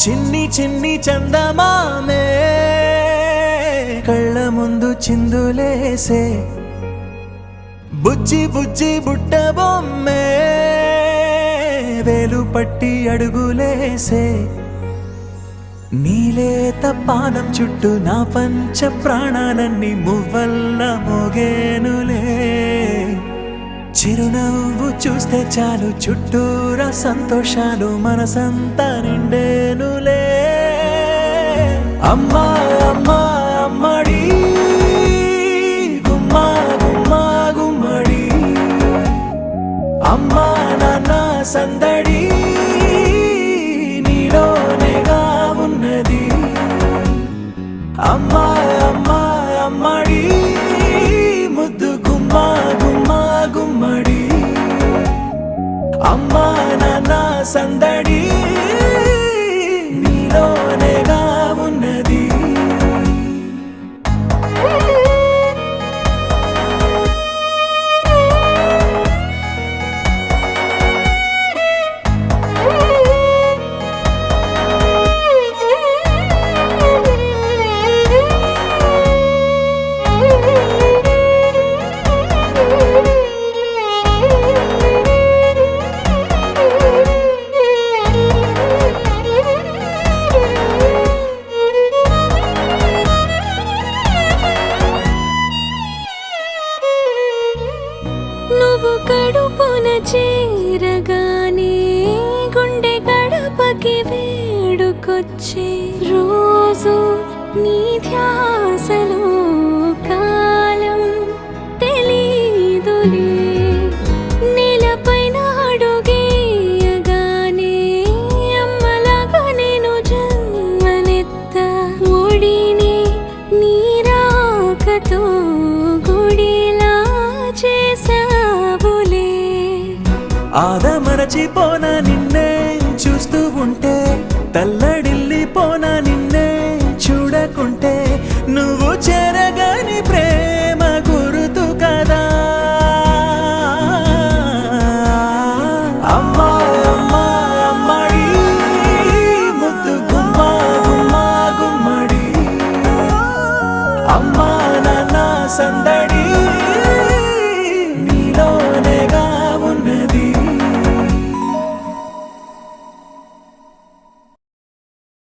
చిన్ని చిన్ని చందమామే కళ్ళ ముందు చిందులేసే బుజ్జి బుజ్జి బుట్ట బొమ్మే వేలు పట్టి అడుగులేసే నీలేత పానం చుట్టూ నా పంచ ప్రాణాలన్నీ మువ్వల్ల మోగేనులే చిరునవ్వు చూస్తే చాలు చుట్టూరా సంతోషాలు మనసంతా నిండేనులే అమ్మా అమ్మా అమ్మడి గుమ్మా గుమ్మా గుమ్మడి అమ్మా నాన్న సందడి నీలోనేగా ఉన్నది అమ్మా అమ్మా అమ్మడి ముద్దు గుమ్మా గుమ్మా గుమ్మడి అమ్మా నాన్న సందడి నీలోనేగా ఉన్నది నువ్వు కడుపున చేరగానే గుండె గడపకి వేడుకొచ్చే రోజు నీ ధ్యాసలో కాలం తెలీదులే నేలపైన అడుగేయగానే అమ్మలాగా నేను జన్మనెత్త ఒడిని నీ రాకతో గుడిలా చేసావులే ఆదమరచిపోన నిన్నే చూస్తూ ఉంటే తల్లడి